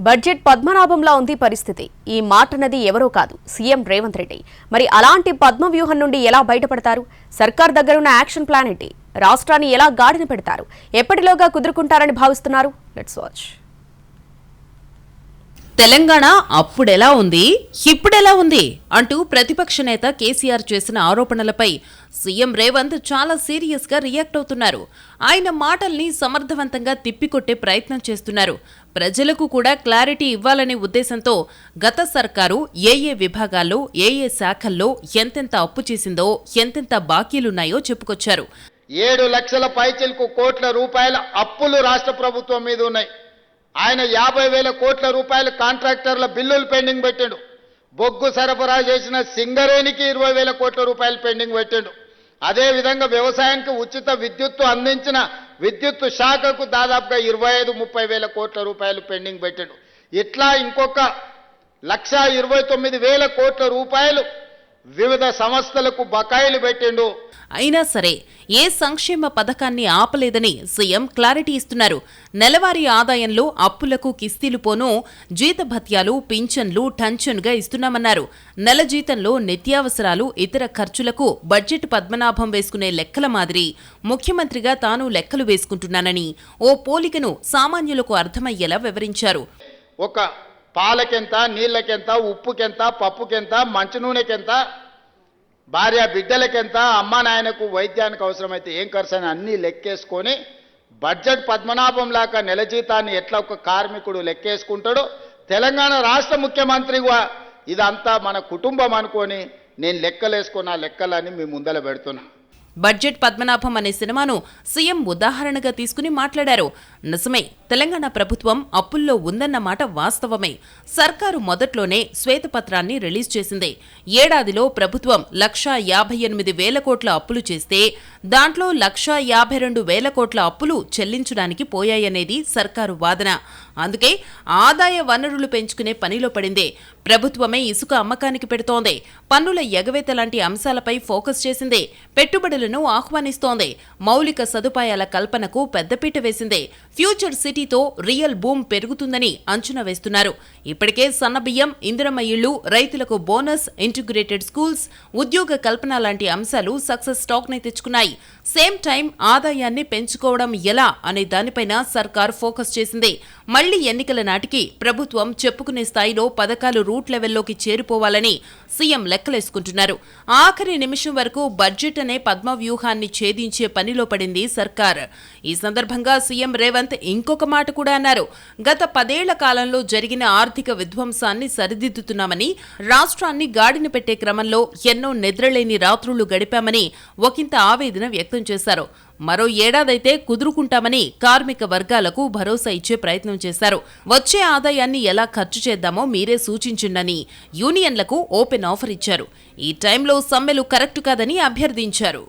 Budget పద్మనాభంలా ఉంది పరిస్థితి. ఈ మాటనది ఎవరో కాదు, సీఎం రేవంత్ రెడ్డి. మరి అలాంటి పద్మ వ్యూహం నుండి ఎలా బయటపడతారు? సర్కార్ దగ్గరున్న యాక్షన్ ప్లాన్ ఏంటి? రాష్ట్రాన్ని ఎలా గాడిన పెడతారు? ఎప్పటిలోగా కుదురుకుంటారని భావిస్తున్నారు? Let's watch. తెలంగాణ అప్పుడెలా ఉంది, ఇప్పుడెలా ఉంది అంటూ ప్రతిపక్ష నేత కేసీఆర్ చేసిన ఆరోపణలపై సీఎం రేవంత్ చాలా సీరియస్ గా రియాక్ట్ అవుతున్నారు. ఆయన మాటల్ని సమర్థవంతంగా తిప్పికొట్టే ప్రయత్నం చేస్తున్నారు. ప్రజలకు కూడా క్లారిటీ ఇవ్వాలనే ఉద్దేశంతో గత సర్కారు ఏ విభాగాల్లో ఏ శాఖల్లో ఎంతెంత అప్పు చేసిందో, ఎంతెంత బాకీలున్నాయో చెప్పుకొచ్చారు. 7 లక్షల పైచిలకు కోట్ల రూపాయల అప్పులు రాష్ట్ర ప్రభుత్వం మీద ఉన్నాయి. ఆయన 50,000 కోట్ల రూపాయల కాంట్రాక్టర్ల బిల్లులు పెండింగ్ పెట్టాడు. బొగ్గు సరఫరా చేసిన సింగరేణికి 20,000 కోట్ల రూపాయలు పెండింగ్ పెట్టాడు. అదేవిధంగా వ్యవసాయానికి ఉచిత విద్యుత్తు అందించిన విద్యుత్తు శాఖకు దాదాపుగా 25-30,000 కోట్ల రూపాయలు పెండింగ్ పెట్టాడు. ఇట్లా ఇంకొక 1,29,000 కోట్ల రూపాయలు వివిధ సంస్థలకు బకాయిలు పెట్టిండు. అయినా సరే ఏ సంక్షేమ పథకాన్ని ఆపలేదని సీఎం క్లారిటీ ఇస్తున్నారు. నెలవారీ ఆదాయంలో అప్పులకు కిస్తీలు పోను, జీతభత్యాలు, పింఛన్లు టంచన్గా ఇస్తున్నామన్నారు. నెల జీతంలో నిత్యావసరాలు, ఇతర ఖర్చులకు బడ్జెట్ పద్మనాభం వేసుకునే లెక్కల మాదిరి ముఖ్యమంత్రిగా తాను లెక్కలు వేసుకుంటున్నానని ఓ పోలికను సామాన్యులకు అర్థమయ్యేలా వివరించారు. ఒక పాలకెంత, నీళ్లకెంత, ఉప్పుకెంత, పప్పుకెంత, మంచినూనెకెంత, భార్య బిడ్డలకెంత, అమ్మా నాయనకు వైద్యానికి అవసరమైతే ఏం ఖర్చు అని అన్నీ లెక్కేసుకొని బడ్జెట్ పద్మనాభం లాగా నెల జీతాన్ని ఎట్లా ఒక కార్మికుడు లెక్కేసుకుంటాడో తెలంగాణ రాష్ట్ర ముఖ్యమంత్రిగా ఇదంతా మన కుటుంబం అనుకొని నేను లెక్కలేసుకున్న లెక్కలని మీ ముందర పెడుతున్నా. బడ్జెట్ పద్మనాభం అనే సినిమాను సీఎం ఉదాహరణగా తీసుకుని మాట్లాడారు. నిజమే, తెలంగాణ ప్రభుత్వం అప్పుల్లో ఉందన్న మాట వాస్తవమే. సర్కారు మొదట్లోనే శ్వేతపత్రాన్ని రిలీజ్ చేసింది. ఏడాదిలో ప్రభుత్వం 1,58,000 కోట్ల అప్పులు చేస్తే దాంట్లో 1,52,000 కోట్ల అప్పులు చెల్లించడానికి పోయాయనేది సర్కారు వాదన. అందుకే ఆదాయ వనరులు పెంచుకునే పనిలో పడిందే. ప్రభుత్వమే ఇసుక అమ్మకానికి పెడుతోంది. పన్నుల ఎగవేత లాంటి అంశాలపై ఫోకస్ చేసిందే. పెట్టుబడులను ఆహ్వానిస్తోంది. మౌలిక సదుపాయాల కల్పనకు పెద్దపీట వేసిందే. ఫ్యూచర్ సిటీతో రియల్ బూమ్ పెరుగుతుందని అంచనా వేస్తున్నారు. ఇప్పటికే సన్నబియ్యం, ఇందిరమ్మ ఇళ్లు, రైతులకు బోనస్, ఇంటిగ్రేటెడ్ స్కూల్స్, ఉద్యోగ కల్పన లాంటి అంశాలు సక్సెస్ స్టాక్ ని తెచ్చుకున్నాయి. సేమ్ టైం ఆదాయాన్ని పెంచుకోవడం ఎలా అనే దానిపైన సర్కార్ ఫోకస్ చేసింది. మళ్లీ ఎన్నికల నాటికి ప్రభుత్వం చెప్పుకునే స్థాయిలో పథకాలు రూట్ లెవెల్లోకి చేరిపోవాలని సీఎం లెక్కలేసుకుంటున్నారు. ఆఖరి నిమిషం వరకు బడ్జెట్ అనే పద్మ వ్యూహాన్ని ఛేదించే పనిలో పడింది సర్కార్. ఈ సందర్భంగా సీఎం రేవంత్ ఇంకొక మాట కూడా అన్నారు. గత 10 ఏళ్ల కాలంలో జరిగిన ఆర్థిక విధ్వంసాన్ని సరిదిద్దుతున్నామని, రాష్ట్రాన్ని గాడిన పెట్టే క్రమంలో ఎన్నో నిద్రలేని రాత్రులు గడిపామని ఒకంత ఆవేదన వ్యక్తం చేశారు. మరో ఏడాదైతే కుదురుకుంటామని కార్మిక వర్గాలకు భరోసా ఇచ్చే ప్రయత్నం చేశారు. వచ్చే ఆదాయాన్ని ఎలా ఖర్చు చేద్దామో మీరే సూచించండని యూనియన్లకు ఓపెన్ ఆఫర్ ఇచ్చారు. ఈ టైంలో సమ్మెలు కరెక్ట్ కాదని అభ్యర్థించారు.